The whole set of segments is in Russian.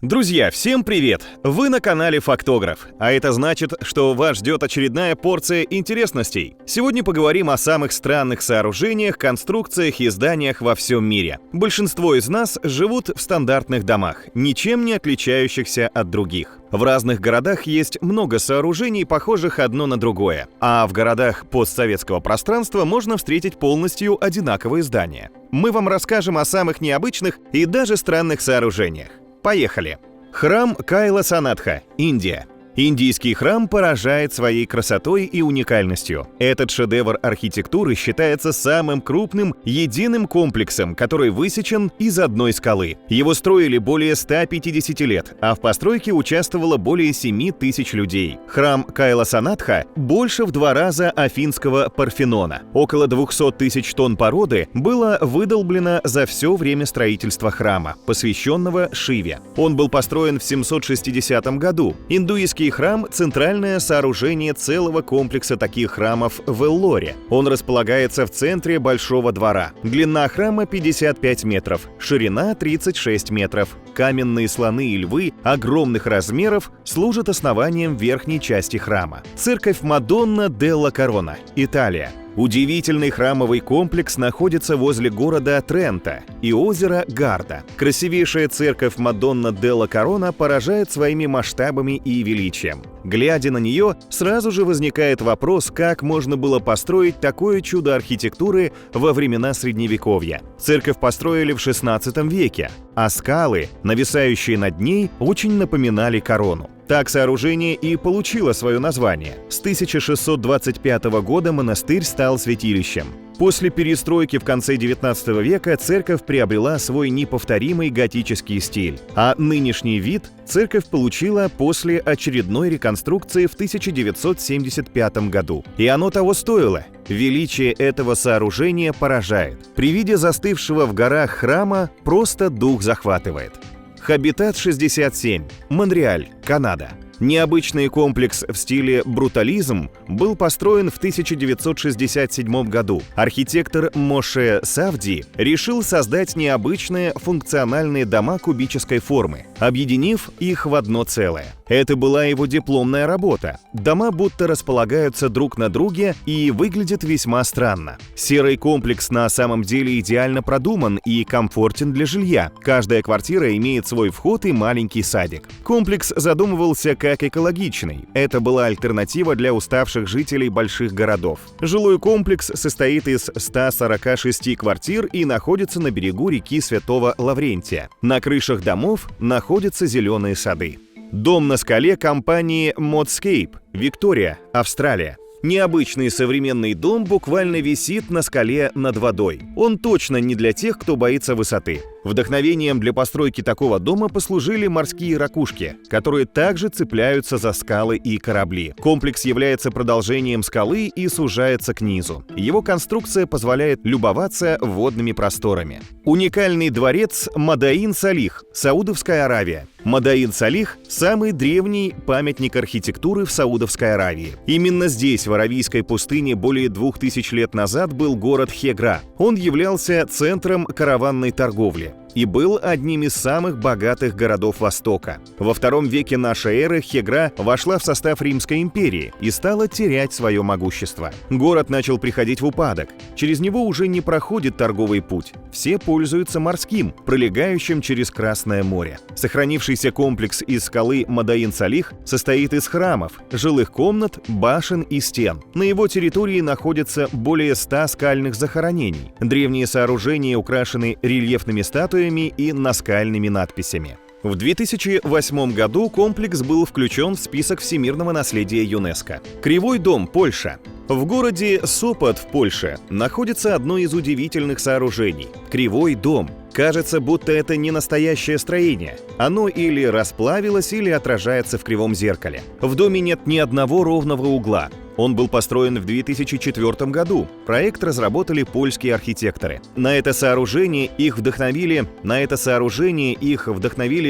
Друзья, всем привет! Вы на канале Фактограф, а это значит, что вас ждет очередная порция интересностей. Сегодня поговорим о самых странных сооружениях, конструкциях и зданиях во всем мире. Большинство из нас живут в стандартных домах, ничем не отличающихся от других. В разных городах есть много сооружений, похожих одно на другое, а в городах постсоветского пространства можно встретить полностью одинаковые здания. Мы вам расскажем о самых необычных и даже странных сооружениях. Поехали! Храм Кайла-Санатха, Индия. Индийский храм поражает своей красотой и уникальностью. Этот шедевр архитектуры считается самым крупным единым комплексом, который высечен из одной скалы. Его строили более 150 лет, а в постройке участвовало более 7 тысяч людей. Храм Кайла-Санатха больше в 2 раза афинского Парфенона. Около 200 тысяч тонн породы было выдолблено за все время строительства храма, посвященного Шиве. Он был построен в 760 году. Индуистский храм – центральное сооружение целого комплекса таких храмов в Эллоре. Он располагается в центре Большого двора. Длина храма 55 метров, ширина 36 метров. Каменные слоны и львы огромных размеров служат основанием верхней части храма. Церковь Мадонна делла Корона, Италия. Удивительный храмовый комплекс находится возле города Тренто и озера Гарда. Красивейшая церковь Мадонна делла Корона поражает своими масштабами и величием. Глядя на нее, сразу же возникает вопрос, как можно было построить такое чудо архитектуры во времена Средневековья. Церковь построили в XVI веке, а скалы, нависающие над ней, очень напоминали корону. Так сооружение и получило свое название. С 1625 года монастырь стал святилищем. После перестройки в конце XIX века церковь приобрела свой неповторимый готический стиль, а нынешний вид церковь получила после очередной реконструкции в 1975 году. И оно того стоило. Величие этого сооружения поражает. При виде застывшего в горах храма просто дух захватывает. Хабитат 67, Монреаль, Канада. Необычный комплекс в стиле брутализм был построен в 1967 году. Архитектор Моше Савди решил создать необычные функциональные дома кубической формы, объединив их в одно целое. Это была его дипломная работа. Дома будто располагаются друг на друге и выглядят весьма странно. Серый комплекс на самом деле идеально продуман и комфортен для жилья. Каждая квартира имеет свой вход и маленький садик. Комплекс задумывался как экологичный. Это была альтернатива для уставших жителей больших городов. Жилой комплекс состоит из 146 квартир и находится на берегу реки Святого Лаврентия. На крышах домов находятся зеленые сады. Дом на скале компании Modscape, Виктория, Австралия. Необычный современный дом буквально висит на скале над водой. Он точно не для тех, кто боится высоты. Вдохновением для постройки такого дома послужили морские ракушки, которые также цепляются за скалы и корабли. Комплекс является продолжением скалы и сужается к низу. Его конструкция позволяет любоваться водными просторами. Уникальный дворец Мадаин-Салих, Саудовская Аравия. Мадаин-Салих – самый древний памятник архитектуры в Саудовской Аравии. Именно здесь, в Аравийской пустыне, более 2000 лет назад был город Хегра. Он являлся центром караванной торговли и был одним из самых богатых городов Востока. Во II веке нашей эры Хегра вошла в состав Римской империи и стала терять свое могущество. Город начал приходить в упадок. Через него уже не проходит торговый путь. Все пользуются морским, пролегающим через Красное море. Сохранившийся комплекс из скалы Мадаин-Салих состоит из храмов, жилых комнат, башен и стен. На его территории находится более 100 скальных захоронений. Древние сооружения украшены рельефными статуями и наскальными надписями. В 2008 году комплекс был включен в список всемирного наследия ЮНЕСКО. Кривой дом, Польша. В городе Сопот в Польше находится одно из удивительных сооружений – Кривой дом. Кажется, будто это не настоящее строение. Оно или расплавилось, или отражается в кривом зеркале. В доме нет ни одного ровного угла. Он был построен в 2004 году. Проект разработали польские архитекторы. На это сооружение их вдохновили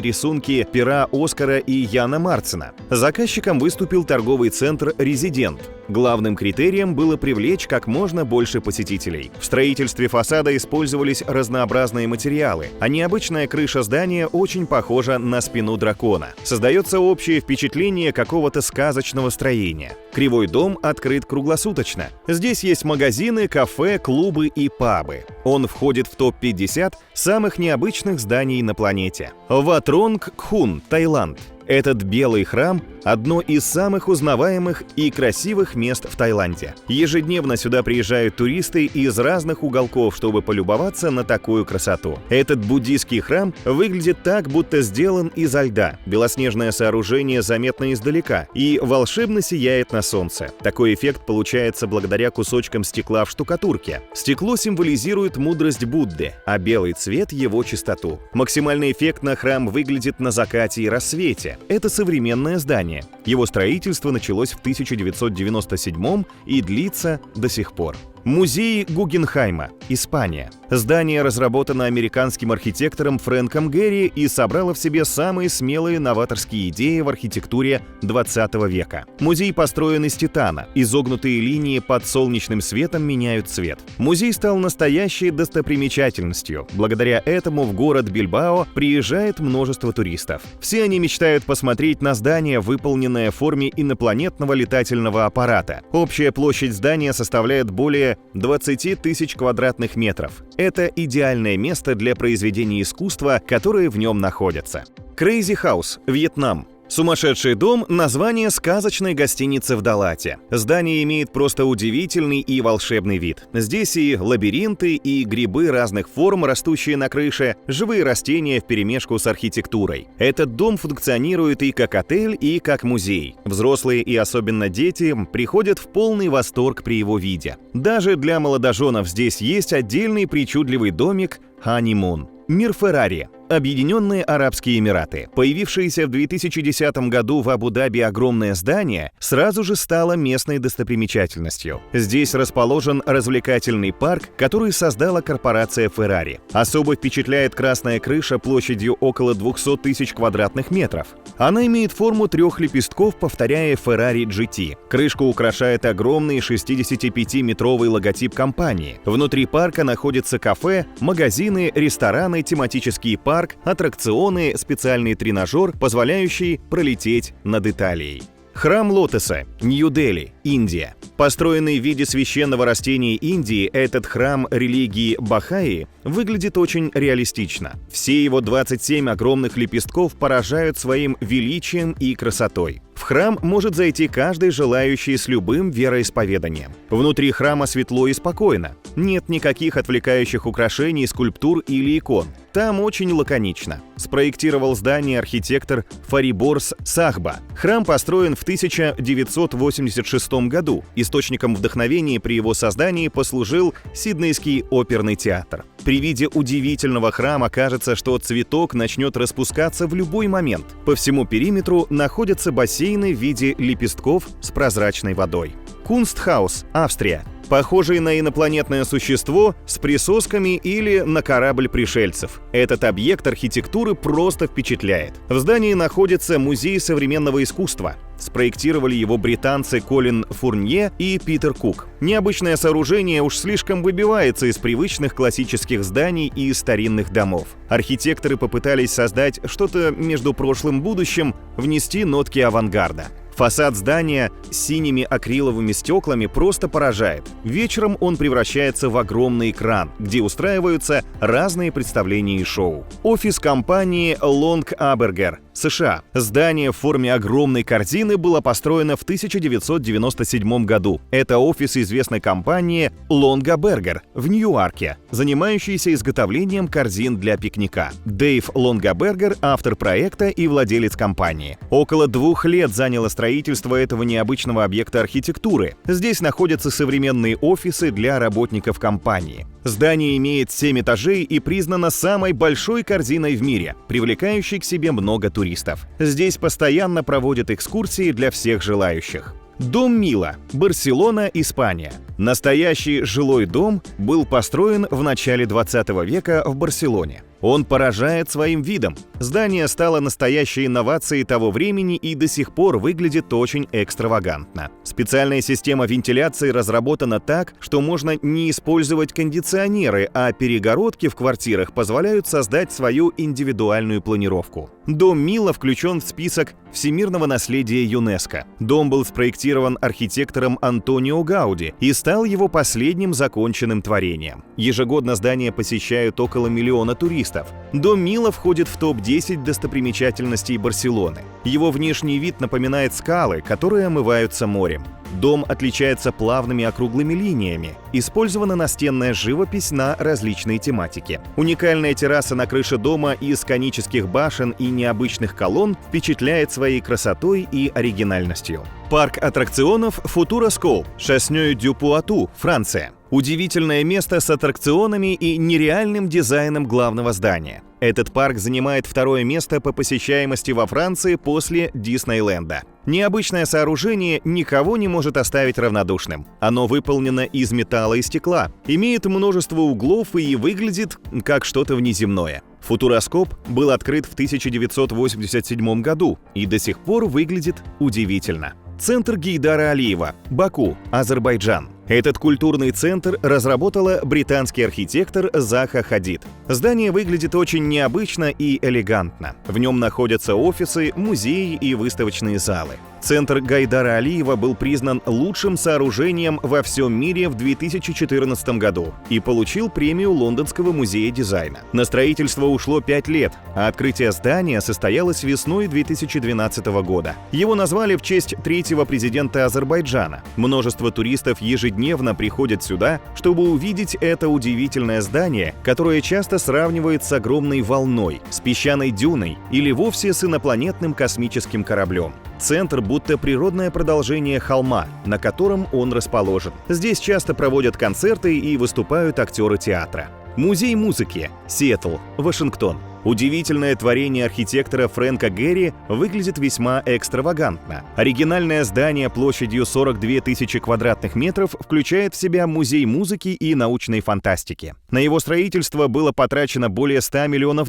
рисунки пера Оскара и Яна Марцена. Заказчиком выступил торговый центр «Резидент». Главным критерием было привлечь как можно больше посетителей. В строительстве фасада использовались разнообразные материалы, а необычная крыша здания очень похожа на спину дракона. Создается общее впечатление какого-то сказочного строения. Кривой дом открыт круглосуточно. Здесь есть магазины, кафе, клубы и пабы. Он входит в топ-50 самых необычных зданий на планете. Wat Rong Khun, Таиланд. Этот белый храм – одно из самых узнаваемых и красивых мест в Таиланде. Ежедневно сюда приезжают туристы из разных уголков, чтобы полюбоваться на такую красоту. Этот буддийский храм выглядит так, будто сделан изо льда. Белоснежное сооружение заметно издалека и волшебно сияет на солнце. Такой эффект получается благодаря кусочкам стекла в штукатурке. Стекло символизирует мудрость Будды, а белый цвет – его чистоту. Максимально эффектно храм выглядит на закате и рассвете. Это современное здание. Его строительство началось в 1997 и длится до сих пор. Музей Гугенхайма, Испания. Здание разработано американским архитектором Фрэнком Герри и собрало в себе самые смелые новаторские идеи в архитектуре 20 века. Музей построен из титана. Изогнутые линии под солнечным светом меняют цвет. Музей стал настоящей достопримечательностью. Благодаря этому в город Бильбао приезжает множество туристов. Все они мечтают посмотреть на здание, выполненное в форме инопланетного летательного аппарата. Общая площадь здания составляет более 20 тысяч квадратных метров. Это идеальное место для произведений искусства, которые в нем находятся. Crazy House, Вьетнам. Сумасшедший дом – название сказочной гостиницы в Далате. Здание имеет просто удивительный и волшебный вид. Здесь и лабиринты, и грибы разных форм, растущие на крыше, живые растения вперемешку с архитектурой. Этот дом функционирует и как отель, и как музей. Взрослые и особенно дети приходят в полный восторг при его виде. Даже для молодоженов здесь есть отдельный причудливый домик Honeymoon. Мир Феррари. Объединенные Арабские Эмираты. Появившееся в 2010 году в Абу-Даби огромное здание сразу же стало местной достопримечательностью. Здесь расположен развлекательный парк, который создала корпорация Ferrari. Особо впечатляет красная крыша площадью около 200 тысяч квадратных метров. Она имеет форму 3 лепестков, повторяя Ferrari GT. Крышку украшает огромный 65-метровый логотип компании. Внутри парка находятся кафе, магазины, рестораны, тематический парк, аттракционы, специальный тренажер, позволяющий пролететь над Италией. Храм Лотоса, Нью-Дели, Индия. Построенный в виде священного растения Индии, этот храм религии Бахаи выглядит очень реалистично. Все его 27 огромных лепестков поражают своим величием и красотой. В храм может зайти каждый желающий с любым вероисповеданием. Внутри храма светло и спокойно. Нет никаких отвлекающих украшений, скульптур или икон. Там очень лаконично. Спроектировал здание архитектор Фариборс Сахба. Храм построен в 1986 году. Источником вдохновения при его создании послужил Сиднейский оперный театр. При виде удивительного храма кажется, что цветок начнет распускаться в любой момент. По всему периметру находятся бассейны в виде лепестков с прозрачной водой. Кунстхаус, Австрия. Похожий на инопланетное существо с присосками или на корабль пришельцев. Этот объект архитектуры просто впечатляет. В здании находится музей современного искусства. Спроектировали его британцы Колин Фурнье и Питер Кук. Необычное сооружение уж слишком выбивается из привычных классических зданий и старинных домов. Архитекторы попытались создать что-то между прошлым и будущим, внести нотки авангарда. Фасад здания с синими акриловыми стеклами просто поражает. Вечером он превращается в огромный экран, где устраиваются разные представления и шоу. Офис компании Longa Berger, США. Здание в форме огромной корзины было построено в 1997 году. Это офис известной компании Longa Berger в Ньюарке, занимающейся изготовлением корзин для пикника. Дэйв Longa Berger – автор проекта и владелец компании. Около 2 лет заняло строительство этого необычного объекта архитектуры. Здесь находятся современные офисы для работников компании. Здание имеет 7 этажей и признано самой большой корзиной в мире, привлекающей к себе много туристов. Здесь постоянно проводят экскурсии для всех желающих. Дом Мила, Барселона, Испания. Настоящий жилой дом был построен в начале 20 века в Барселоне. Он поражает своим видом. Здание стало настоящей инновацией того времени и до сих пор выглядит очень экстравагантно. Специальная система вентиляции разработана так, что можно не использовать кондиционеры, а перегородки в квартирах позволяют создать свою индивидуальную планировку. Дом Мила включен в список всемирного наследия ЮНЕСКО. Дом был спроектирован архитектором Антонио Гауди и стал его последним законченным творением. Ежегодно здание посещают около 1 миллиона туристов. Дом Мила входит в топ-10 достопримечательностей Барселоны. Его внешний вид напоминает скалы, которые омываются морем. Дом отличается плавными округлыми линиями. Использована настенная живопись на различные тематики. Уникальная терраса на крыше дома из конических башен и необычных колонн впечатляет своей красотой и оригинальностью. Парк аттракционов Futuroscope, Chasseneuil-du-Poitou, Франция. Удивительное место с аттракционами и нереальным дизайном главного здания. Этот парк занимает 2-е место по посещаемости во Франции после Диснейленда. Необычное сооружение никого не может оставить равнодушным. Оно выполнено из металла и стекла, имеет множество углов и выглядит как что-то внеземное. Футуроскоп был открыт в 1987 году и до сих пор выглядит удивительно. Центр Гейдара Алиева, Баку, Азербайджан. Этот культурный центр разработала британский архитектор Заха Хадид. Здание выглядит очень необычно и элегантно. В нем находятся офисы, музеи и выставочные залы. Центр Гайдара Алиева был признан лучшим сооружением во всем мире в 2014 году и получил премию Лондонского музея дизайна. На строительство ушло 5 лет, а открытие здания состоялось весной 2012 года. Его назвали в честь 3-го президента Азербайджана. Множество туристов ежедневно приходят сюда, чтобы увидеть это удивительное здание, которое часто сравнивают с огромной волной, с песчаной дюной или вовсе с инопланетным космическим кораблем. Центр будто природное продолжение холма, на котором он расположен. Здесь часто проводят концерты и выступают актеры театра. Музей музыки, Сиэтл, Вашингтон. Удивительное творение архитектора Фрэнка Герри выглядит весьма экстравагантно. Оригинальное здание площадью 42 тысячи квадратных метров включает в себя музей музыки и научной фантастики. На его строительство было потрачено более $100 миллионов.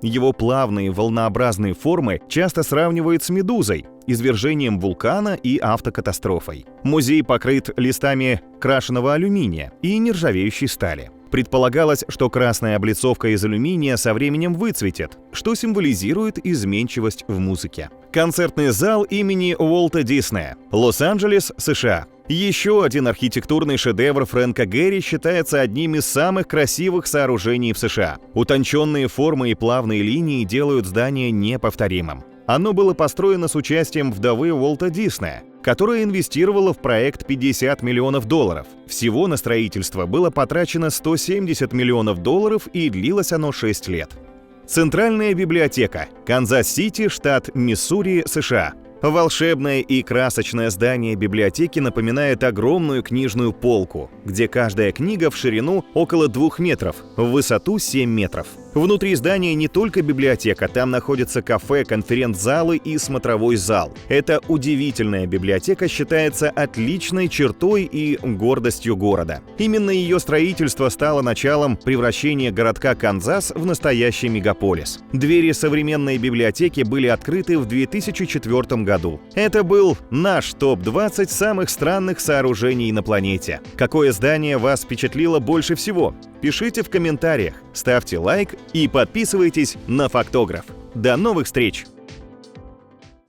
Его плавные волнообразные формы часто сравнивают с медузой, извержением вулкана и автокатастрофой. Музей покрыт листами крашеного алюминия и нержавеющей стали. Предполагалось, что красная облицовка из алюминия со временем выцветит, что символизирует изменчивость в музыке. Концертный зал имени Уолта Диснея, Лос-Анджелес, США. Еще один архитектурный шедевр Фрэнка Герри считается одним из самых красивых сооружений в США. Утонченные формы и плавные линии делают здание неповторимым. Оно было построено с участием вдовы Уолта Диснея, которая инвестировала в проект $50 миллионов. Всего на строительство было потрачено $170 миллионов и длилось оно 6 лет. Центральная библиотека, Канзас-Сити, штат Миссури, США. Волшебное и красочное здание библиотеки напоминает огромную книжную полку, где каждая книга в ширину около 2 метров, в высоту 7 метров. Внутри здания не только библиотека, там находятся кафе, конференц-залы и смотровой зал. Эта удивительная библиотека считается отличной чертой и гордостью города. Именно ее строительство стало началом превращения городка Канзас в настоящий мегаполис. Двери современной библиотеки были открыты в 2004 году. Это был наш топ-20 самых странных сооружений на планете. Какое здание вас впечатлило больше всего? Пишите в комментариях, ставьте лайк и подписывайтесь на Фактограф. До новых встреч!